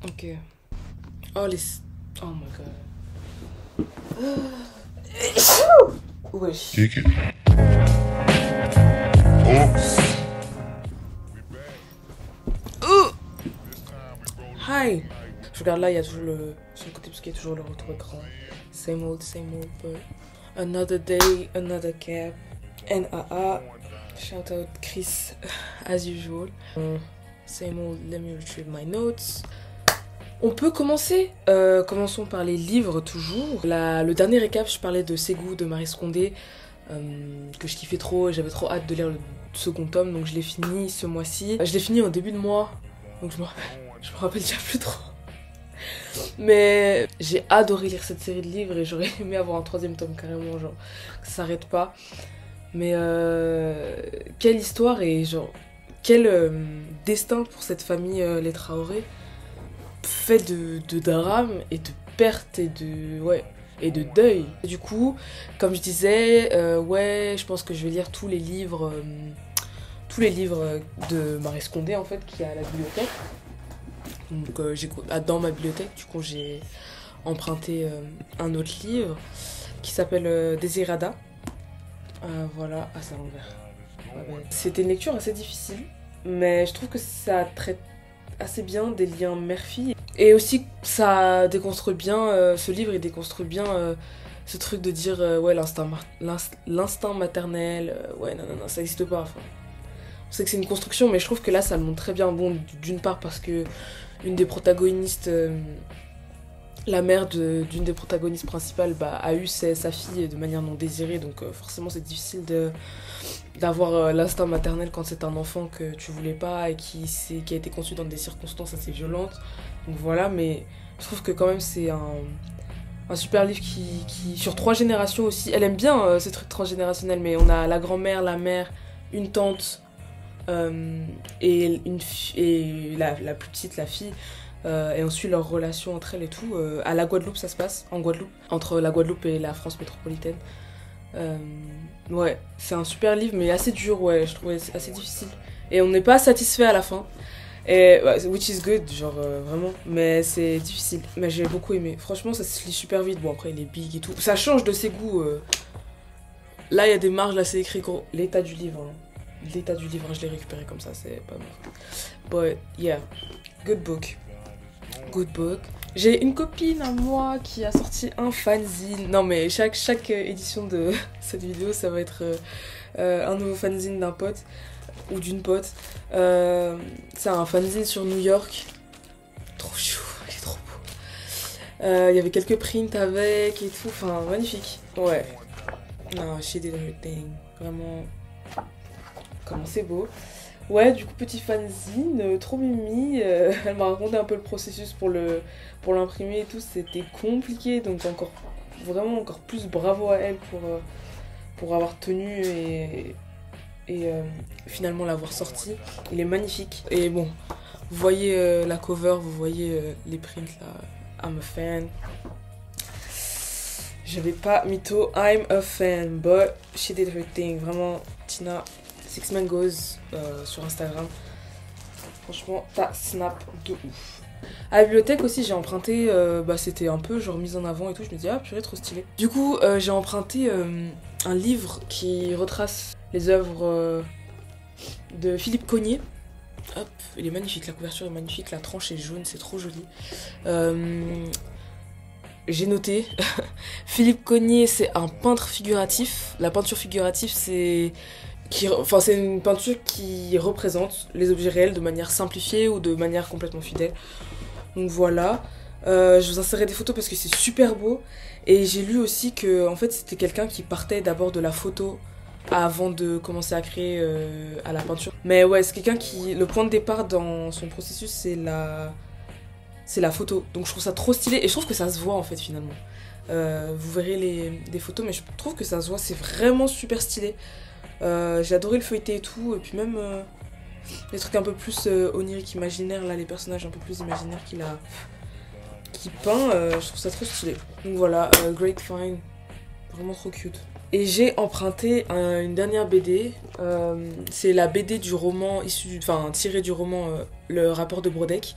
Ok. Oh les... Oh my god. Wesh. Kick it. Hi. Je regarde là, il y a toujours le... Sur le côté parce qu'il y a toujours le retour écran. Same old, but... Another day, another cap. NAA. Shout out Chris, as usual. Same old, let me retrieve my notes. On peut commencer. Commençons par les livres toujours. Le dernier récap, je parlais de Ségou de Maryse Condé, que je kiffais trop et j'avais trop hâte de lire le second tome, donc je l'ai fini ce mois-ci. Je l'ai fini en début de mois, donc je me rappelle déjà plus trop. Mais j'ai adoré lire cette série de livres et j'aurais aimé avoir un troisième tome carrément, genre que ça s'arrête pas. Mais quelle histoire et genre quel destin pour cette famille les Traoré, fait de drame et de perte et de deuil. Et du coup, comme je disais, je pense que je vais lire tous les livres de Maryse Condé en fait, qui est à la bibliothèque. Donc dans ma bibliothèque, du coup j'ai emprunté un autre livre qui s'appelle Désirada. Voilà, c'est à l'envers. C'était une lecture assez difficile, mais je trouve que ça traite assez bien des liens mère-fille. Et aussi, ça déconstruit bien, ce livre il déconstruit bien ce truc de dire l'instinct maternel, non, ça n'existe pas. Enfin, on sait que c'est une construction, mais je trouve que là ça le montre très bien. Bon, d'une part parce que une des protagonistes, la mère d'une des protagonistes principales a eu sa fille de manière non désirée, donc forcément c'est difficile d'avoir l'instinct maternel quand c'est un enfant que tu voulais pas et qui a été conçu dans des circonstances assez violentes. Donc voilà, mais je trouve que quand même c'est un super livre qui sur 3 générations aussi. Elle aime bien ces trucs transgénérationnels, mais on a la grand-mère, la mère, une tante et la plus petite, la fille. Et on suit leur relation entre elles et tout. À la Guadeloupe, ça se passe, en Guadeloupe, entre la Guadeloupe et la France métropolitaine. C'est un super livre, mais assez dur, je trouvais assez difficile. Et on n'est pas satisfait à la fin. Et, which is good, genre vraiment. Mais c'est difficile. Mais j'ai beaucoup aimé. Franchement, ça se lit super vite. Bon, après, il est big et tout. Ça change de ses goûts. Là, il y a des marges, là, c'est écrit gros. L'état du livre. L'état du livre, je l'ai récupéré comme ça, c'est pas mal. But, yeah. Good book. Good book. J'ai une copine à moi qui a sorti un fanzine. Non mais chaque édition de cette vidéo, ça va être un nouveau fanzine d'un pote ou d'une pote. C'est un fanzine sur New York. Trop chou, il est trop beau. Il y avait quelques prints avec et tout, enfin magnifique. Ouais. Non, she did her thing. Vraiment. Comment c'est beau. Ouais, du coup, petit fanzine, trop mimi. Elle m'a raconté un peu le processus pour l'imprimer et tout. C'était compliqué, donc vraiment encore plus bravo à elle pour avoir tenu et finalement l'avoir sorti. Il est magnifique. Et bon, vous voyez la cover, vous voyez les prints là. I'm a fan. J'avais pas mytho, I'm a fan, but she did her thing. Vraiment, Tina. Six Mangoes sur Instagram. Franchement, t'as snap de ouf. À la bibliothèque aussi, j'ai emprunté, c'était un peu genre mise en avant et tout. Je me dis, ah purée, trop stylé. Du coup, j'ai emprunté un livre qui retrace les œuvres de Philippe Cognier. Hop, il est magnifique, la couverture est magnifique, la tranche est jaune, c'est trop joli. J'ai noté, Philippe Cognier, c'est un peintre figuratif. La peinture figurative, c'est une peinture qui représente les objets réels de manière simplifiée ou de manière complètement fidèle. Donc voilà. Je vous insérerai des photos parce que c'est super beau. Et j'ai lu aussi que en fait, c'était quelqu'un qui partait d'abord de la photo avant de commencer à créer à la peinture. Mais ouais, c'est quelqu'un qui... Le point de départ dans son processus, c'est la photo. Donc je trouve ça trop stylé et je trouve que ça se voit en fait finalement. Vous verrez des photos, mais je trouve que ça se voit. C'est vraiment super stylé. J'ai adoré le feuilleté et tout, et puis même les trucs un peu plus oniriques, imaginaires, là, les personnages un peu plus imaginaires qu'il peint, je trouve ça trop stylé. Donc voilà, great find, vraiment trop cute. Et j'ai emprunté une dernière BD, c'est la BD du roman tiré du roman Le rapport de Brodeck.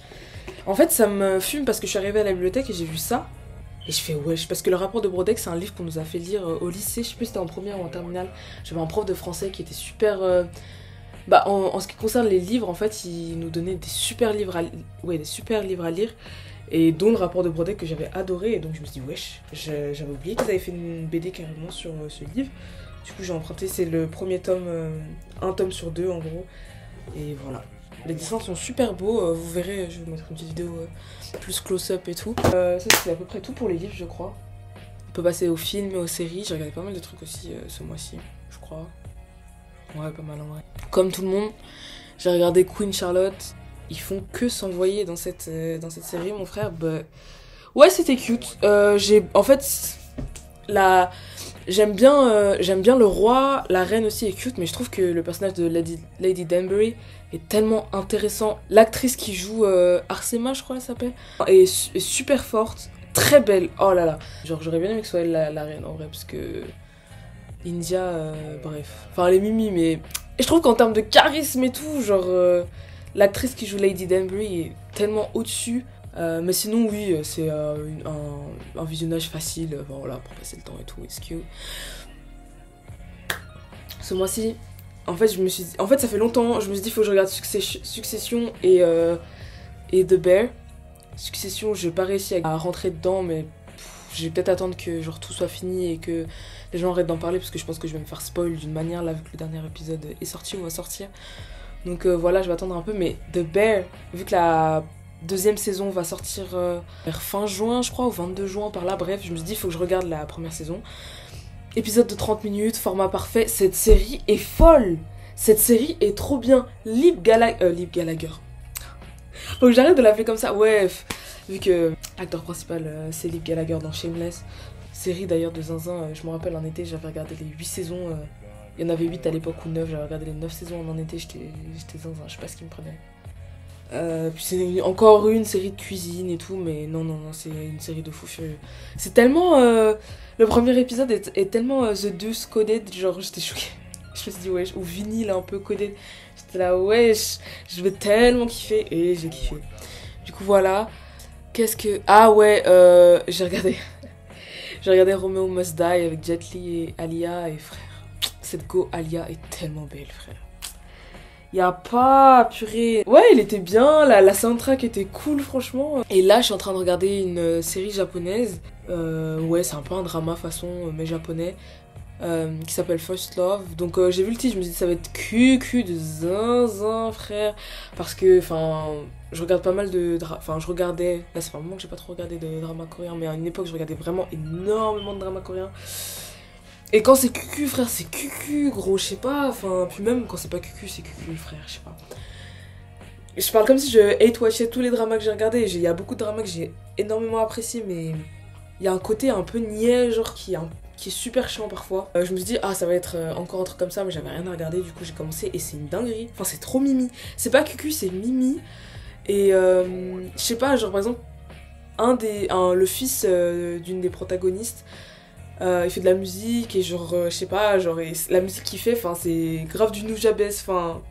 En fait, ça me fume parce que je suis arrivée à la bibliothèque et j'ai vu ça. Et je fais wesh, parce que le rapport de Brodeck, c'est un livre qu'on nous a fait lire au lycée, je sais plus si c'était en première ou en terminale. J'avais un prof de français qui était super... Bah, en ce qui concerne les livres, en fait, il nous donnait des super livres ouais, des super livres à lire. Et dont le rapport de Brodeck que j'avais adoré. Et donc je me suis dit, wesh, j'avais oublié qu'ils avaient fait une BD carrément sur ce livre. Du coup, j'ai emprunté, c'est le premier tome, un tome sur deux en gros. Et voilà. Les dessins sont super beaux, vous verrez, je vais vous mettre une petite vidéo plus close-up et tout. Ça c'est à peu près tout pour les livres je crois. On peut passer aux films et aux séries, j'ai regardé pas mal de trucs aussi ce mois-ci, je crois. Ouais, pas mal en vrai. Comme tout le monde, j'ai regardé Queen Charlotte, ils font que s'envoyer dans cette série mon frère. Bah... Ouais c'était cute, en fait, j'aime bien le roi, la reine aussi est cute, mais je trouve que le personnage de Lady Danbury est tellement intéressant. L'actrice qui joue Arsema, je crois, elle s'appelle, est super forte, très belle. Oh là là. Genre, j'aurais bien aimé que ce soit elle la reine en vrai, parce que India, bref. Enfin, elle est mimi, mais. Et je trouve qu'en termes de charisme et tout, genre, l'actrice qui joue Lady Danbury est tellement au-dessus. Mais sinon, oui, c'est un visionnage facile, voilà, pour passer le temps et tout, it's cute. Ce mois-ci, en fait, ça fait longtemps, je me suis dit, il faut que je regarde Succession et The Bear. Succession, j'ai pas réussi à rentrer dedans, mais je vais peut-être attendre que genre, tout soit fini et que les gens arrêtent d'en parler, parce que je pense que je vais me faire spoil d'une manière, là, vu que le dernier épisode est sorti ou va sortir. Donc voilà, je vais attendre un peu, mais The Bear, vu que la deuxième saison va sortir vers fin juin, je crois, ou 22 juin, par là, bref, je me suis dit, il faut que je regarde la première saison. Épisode de 30 minutes, format parfait, cette série est folle. Cette série est trop bien. Liv Gallagher. Faut que j'arrête de l'appeler comme ça, ouais, vu que l'acteur principal, c'est Liv Gallagher dans Shameless. Série d'ailleurs de zinzin, je me rappelle en été, j'avais regardé les 8 saisons, il y en avait 8 à l'époque ou 9, j'avais regardé les 9 saisons en été, j'étais zinzin, je sais pas ce qui me prenait. Puis c'est encore une série de cuisine et tout, mais non, c'est une série de fous furieux. C'est tellement... le premier épisode est tellement The Deuce coded, genre j'étais choquée. Je me suis dit, wesh, ou vinyle un peu coded. J'étais là, wesh, je vais tellement kiffer, et j'ai kiffé. Du coup, voilà. Qu'est-ce que... Ah ouais, j'ai regardé... j'ai regardé Romeo Must Die avec Jet Li et Alia, et frère, cette go Alia est tellement belle, frère. Y'a pas, purée. Ouais, il était bien, la soundtrack était cool, franchement. Et là, je suis en train de regarder une série japonaise. Ouais, c'est un peu un drama façon, mais japonais. Qui s'appelle First Love. Donc j'ai vu le titre, je me suis dit ça va être cul de zinzin, frère. Parce que, enfin, je regarde pas mal de... Enfin, je regardais... Là, ça fait un moment que j'ai pas trop regardé de drama coréen, mais à une époque, je regardais vraiment énormément de drama coréen. Et quand c'est cucu, frère, c'est cucu, gros, je sais pas, enfin, puis même quand c'est pas cucu, c'est cucu, frère, je sais pas. Je parle comme si je hate-watchais tous les dramas que j'ai regardés, il y a beaucoup de dramas que j'ai énormément appréciés, mais il y a un côté un peu niais, genre, qui est super chiant parfois. Je me suis dit, ah, ça va être encore un truc comme ça, mais j'avais rien à regarder, du coup j'ai commencé, et c'est une dinguerie, enfin, c'est trop mimi. C'est pas cucu, c'est mimi, et je sais pas, genre, par exemple, le fils d'une des protagonistes, il fait de la musique et genre je sais pas, genre la musique qu'il fait, enfin c'est grave du Nujabes, enfin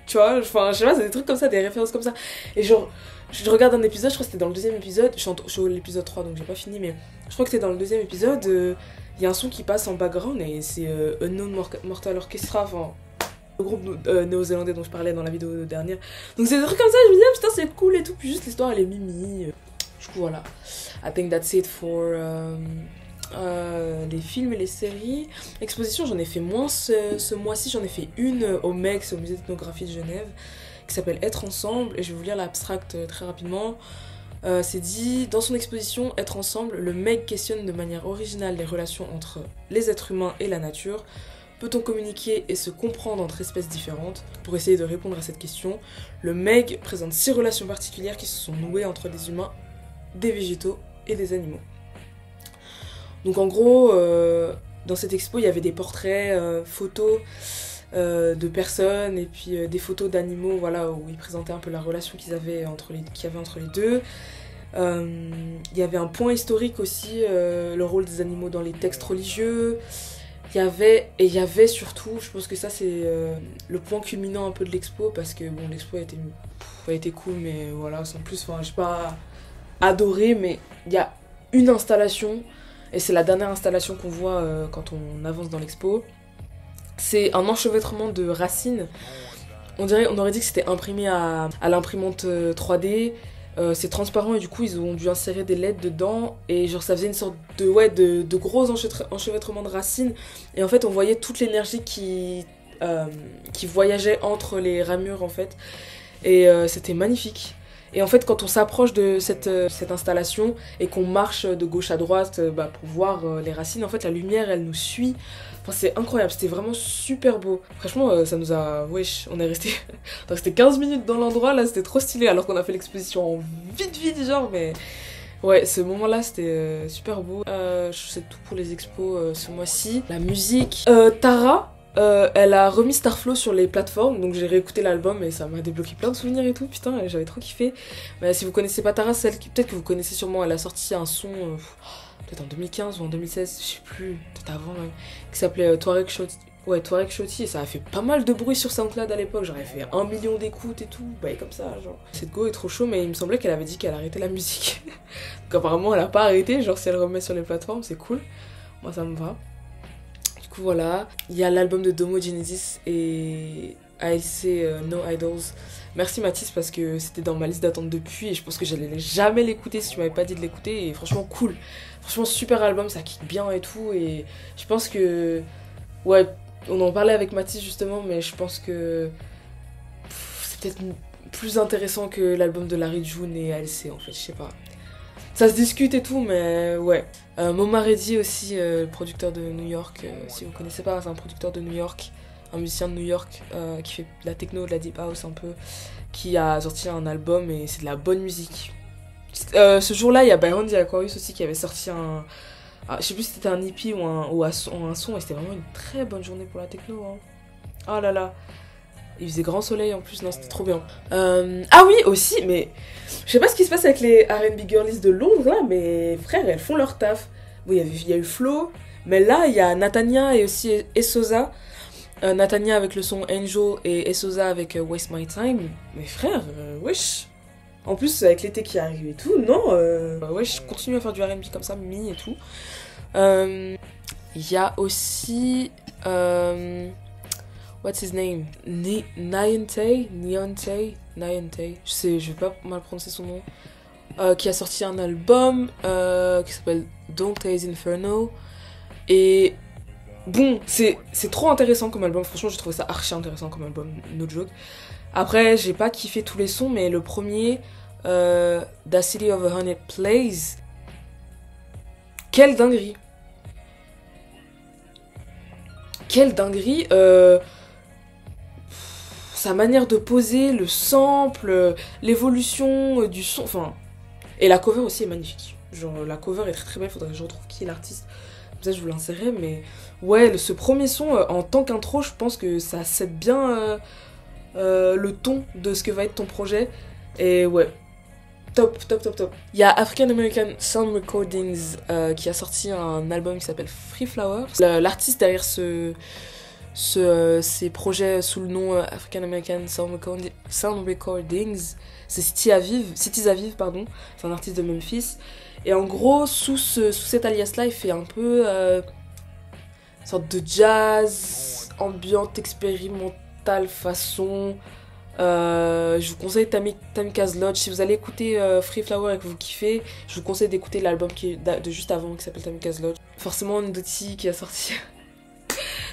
tu vois, enfin je sais pas, c'est des trucs comme ça, des références comme ça. Et genre je regarde un épisode, je crois que c'était dans le deuxième épisode, je suis à l'épisode 3 donc j'ai pas fini, mais je crois que c'était dans le deuxième épisode, il y a un son qui passe en background et c'est Unknown Mortal Orchestra, enfin le groupe néo-zélandais dont je parlais dans la vidéo dernière. Donc c'est des trucs comme ça, je me dis ah putain c'est cool et tout, puis juste l'histoire elle est mimi. Du coup voilà, I think that's it for les films et les séries. Exposition, j'en ai fait moins ce mois-ci, j'en ai fait une au MEX, au musée d'ethnographie de Genève, qui s'appelle Être ensemble, et je vais vous lire l'abstract très rapidement. C'est dit, dans son exposition Être ensemble, le MEG questionne de manière originale les relations entre les êtres humains et la nature. Peut-on communiquer et se comprendre entre espèces différentes? Pour essayer de répondre à cette question, le MEG présente 6 relations particulières qui se sont nouées entre des humains, des végétaux et des animaux. Donc en gros, dans cette expo, il y avait des portraits, photos de personnes et puis des photos d'animaux, voilà, où ils présentaient un peu la relation qu'il y avait entre les deux. Il y avait un point historique aussi, le rôle des animaux dans les textes religieux. Il y avait surtout, je pense que ça c'est le point culminant un peu de l'expo, parce que bon, l'expo a été elle était cool, mais voilà, sans plus, enfin, j'ai pas adoré, mais il y a une installation, et c'est la dernière installation qu'on voit quand on avance dans l'expo. C'est un enchevêtrement de racines. On aurait dit que c'était imprimé à l'imprimante 3D. C'est transparent et du coup ils ont dû insérer des LED dedans et genre ça faisait une sorte de gros enchevêtrements de racines et en fait on voyait toute l'énergie qui voyageait entre les ramures en fait et c'était magnifique. Et en fait quand on s'approche de cette installation et qu'on marche de gauche à droite pour voir les racines, en fait la lumière elle nous suit. Enfin c'est incroyable, c'était vraiment super beau. Franchement ça nous a... Wesh, on est resté... Donc c'était 15 minutes dans l'endroit, là c'était trop stylé alors qu'on a fait l'exposition en vite genre mais... Ouais, ce moment-là c'était super beau. C'est tout pour les expos ce mois-ci. La musique... Tara, elle a remis Starflow sur les plateformes, donc j'ai réécouté l'album et ça m'a débloqué plein de souvenirs et tout, putain j'avais trop kiffé. Mais si vous connaissez pas Tara, peut-être que vous connaissez sûrement, elle a sorti un son... peut-être en 2015 ou en 2016, je sais plus, peut-être avant même, qui s'appelait Touareg Shoti. Ouais, Touareg Shoti, et ça a fait pas mal de bruit sur SoundCloud à l'époque, j'aurais fait 1 million d'écoutes et tout, et comme ça, genre. Cette go est trop chaud, mais il me semblait qu'elle avait dit qu'elle arrêtait la musique. Donc apparemment, elle a pas arrêté, genre si elle remet sur les plateformes, c'est cool. Moi, ça me va. Du coup, voilà. Il y a l'album de Domo Genesis et ALC No Idols. Merci Mathis parce que c'était dans ma liste d'attente depuis et je pense que j'allais jamais l'écouter si tu m'avais pas dit de l'écouter et franchement cool. Franchement super album, ça kick bien et tout et je pense que... Ouais, on en parlait avec Mathis justement mais je pense que c'est peut-être plus intéressant que l'album de Larry June et ALC en fait, je sais pas. Ça se discute et tout mais ouais. Moma Reddy aussi, producteur de New York, si vous connaissez pas, c'est un producteur de New York. Un musicien de New York qui fait de la techno, de la deep house un peu, qui a sorti un album et c'est de la bonne musique. Ce jour-là, il y a Byron The Aquarius aussi qui avait sorti un... je sais plus si c'était un EP ou un son et c'était vraiment une très bonne journée pour la techno. Hein. Oh là là. Il faisait grand soleil en plus, non c'était trop bien. Ah oui aussi, mais je sais pas ce qui se passe avec les R&B girlies de Londres là, mais frère elles font leur taf. Bon, il y a eu Flo, mais là il y a Natania et aussi Essoza. Natania avec le son Angel et Essoza avec Waste My Time. Mais frère, wesh. En plus, avec l'été qui arrive et tout, non, wesh, continue à faire du R&B comme ça, Mimi et tout. Il y a aussi... what's his name? Nayante. Je vais pas mal prononcer son nom. Qui a sorti un album qui s'appelle Dante's Inferno. Et... Bon, c'est trop intéressant comme album, franchement j'ai trouvé ça archi intéressant comme album, no joke. Après, j'ai pas kiffé tous les sons, mais le premier, The City of a Hundred Plays, quelle dinguerie. Quelle dinguerie, sa manière de poser, le sample, l'évolution du son, enfin... Et la cover aussi est magnifique, genre la cover est très très belle, faudrait que je retrouve qui est l'artiste. Comme ça je vous l'insérerai, mais ouais, ce premier son, en tant qu'intro, je pense que ça set bien le ton de ce que va être ton projet. Et ouais, top. Il y a African American Sound Recordings qui a sorti un album qui s'appelle Free Flowers. L'artiste derrière ces projets sous le nom African American Sound Recordings, c'est Cities Aviv, pardon. C'est un artiste de Memphis. Et en gros, sous cet alias-là, il fait un peu une sorte de jazz, ambiante, expérimentale façon. Je vous conseille Tamika's Lodge. Si vous allez écouter Free Flower et que vous kiffez, je vous conseille d'écouter l'album de juste avant qui s'appelle Tamika's Lodge. Forcément, Ndoti qui a sorti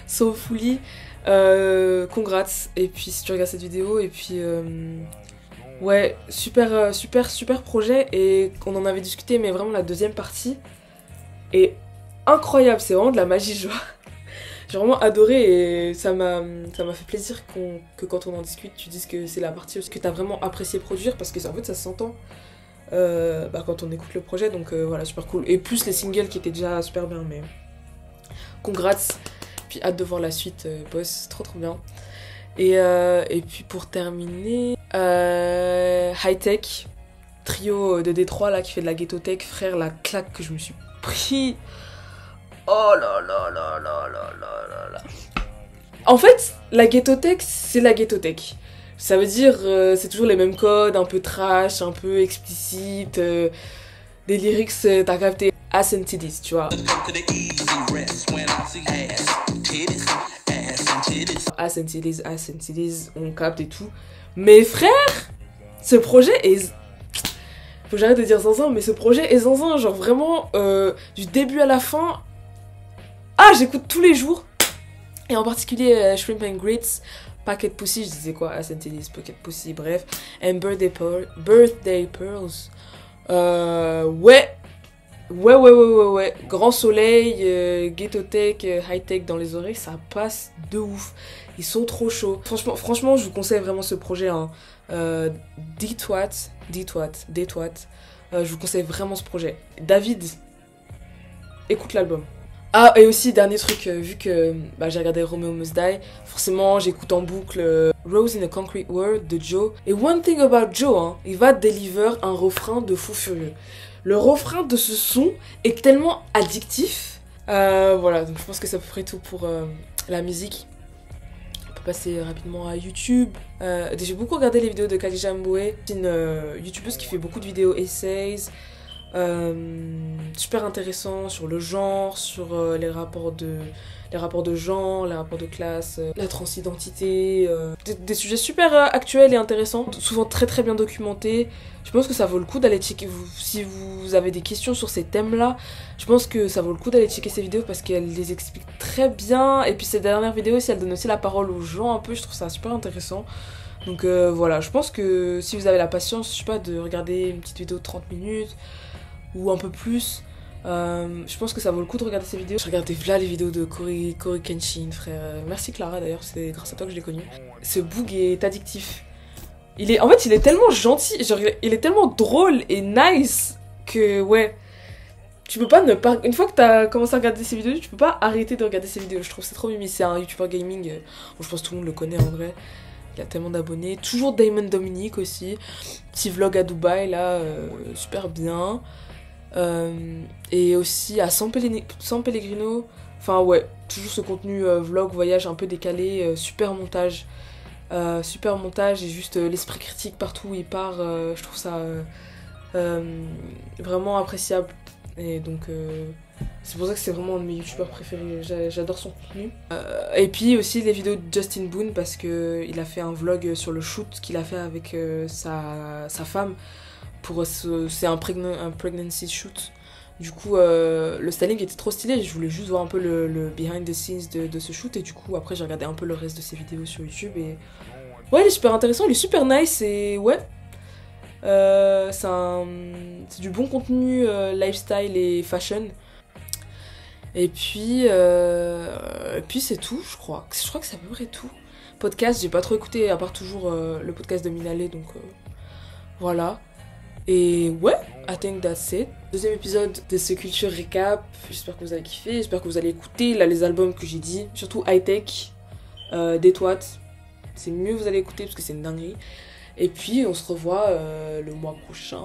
Soulfully. Congrats. Et puis, si tu regardes cette vidéo, et puis... Ouais, super projet et on en avait discuté mais vraiment la deuxième partie est incroyable, c'est vraiment de la magie genre. J'ai vraiment adoré et ça m'a fait plaisir que quand on en discute tu dises que c'est la partie que t'as vraiment apprécié produire parce que en fait ça s'entend quand on écoute le projet donc voilà super cool et plus les singles qui étaient déjà super bien mais congrats puis hâte de voir la suite boss, trop bien. Et puis pour terminer, High Tech, trio de Détroit là qui fait de la ghetto tech, frère la claque que je me suis pris. Oh là là là là là là là là. En fait, la ghetto tech, c'est la ghetto tech. Ça veut dire, c'est toujours les mêmes codes, un peu trash, un peu explicite, des lyrics, t'as capté ass and titties, tu vois. Ass and titties, on capte et tout. Mais frère, ce projet est... Faut que j'arrête de dire zinzin, mais ce projet est zinzin, genre vraiment, du début à la fin. Ah, j'écoute tous les jours. Et en particulier Shrimp and Grits, Packet Pussy, je disais quoi, Ass and titties, Packet Pussy, bref. And Birthday Pearls. Ouais. Grand soleil, ghetto tech, high tech dans les oreilles, ça passe de ouf. Ils sont trop chauds. Franchement, je vous conseille vraiment ce projet. Hein. D-Twat. Je vous conseille vraiment ce projet. David, écoute l'album. Ah, et aussi, dernier truc, vu que j'ai regardé Romeo Must Die, forcément, j'écoute en boucle Rose in a Concrete World de Joe. Et one thing about Joe, hein, il va deliver un refrain de fou furieux. Le refrain de ce son est tellement addictif. Voilà, donc je pense que c'est à peu près tout pour la musique. On peut passer rapidement à YouTube. J'ai beaucoup regardé les vidéos de Khadija Mboué. C'est une youtubeuse qui fait beaucoup de vidéos essays. Super intéressant sur le genre, sur les rapports de genre, les rapports de classe, la transidentité, des sujets super actuels et intéressants, souvent très très bien documentés. Je pense que ça vaut le coup d'aller checker, si vous avez des questions sur ces thèmes-là, je pense que ça vaut le coup d'aller checker ces vidéos parce qu'elle les explique très bien, et puis ces dernières vidéos aussi, elle donne aussi la parole aux gens un peu, je trouve ça super intéressant. Donc voilà, je pense que si vous avez la patience, je sais pas, de regarder une petite vidéo de 30 minutes, ou un peu plus, je pense que ça vaut le coup de regarder ces vidéos. Je regardais là les vidéos de Cory Kenshin, frère. Merci Clara d'ailleurs, c'est grâce à toi que je l'ai connu. Ce boog est addictif. En fait, il est tellement gentil, genre, il est tellement drôle et nice que, ouais, tu peux pas ne pas... Une fois que t'as commencé à regarder ses vidéos, tu peux pas arrêter de regarder ses vidéos. Je trouve que c'est trop mimi. C'est un YouTuber gaming, je pense que tout le monde le connaît en vrai. Il a tellement d'abonnés. Toujours Damon Dominique aussi. Petit vlog à Dubaï, là, super bien. Et aussi à San Pellegrino. Enfin, ouais, toujours ce contenu vlog, voyage un peu décalé, super montage. Et juste l'esprit critique partout où il part, je trouve ça vraiment appréciable. Et donc c'est pour ça que c'est vraiment un de mes youtubeurs préférés, j'adore son contenu. Et puis aussi les vidéos de Justin Boone parce que il a fait un vlog sur le shoot qu'il a fait avec sa femme. C'est un pregnancy shoot. Du coup, le styling était trop stylé. Je voulais juste voir un peu le behind the scenes de ce shoot. Et du coup, après, j'ai regardé un peu le reste de ses vidéos sur YouTube. Et ouais, il est super intéressant. Il est super nice. Et ouais, c'est du bon contenu lifestyle et fashion. Et puis c'est tout, je crois. Je crois que c'est à peu près tout. Podcast, j'ai pas trop écouté, à part toujours le podcast de Minalé. Donc voilà. Et ouais, I think that's it. Deuxième épisode de ce Culture Recap. J'espère que vous allez kiffer, j'espère que vous allez écouter là les albums que j'ai dit. Surtout High Tech, D-Twat. C'est mieux vous allez écouter parce que c'est une dinguerie. Et puis on se revoit le mois prochain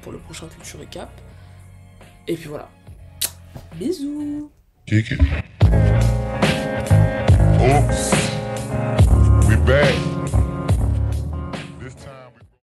pour le prochain Culture Recap. Et puis voilà. Bisous. Kick it. Oops. We back.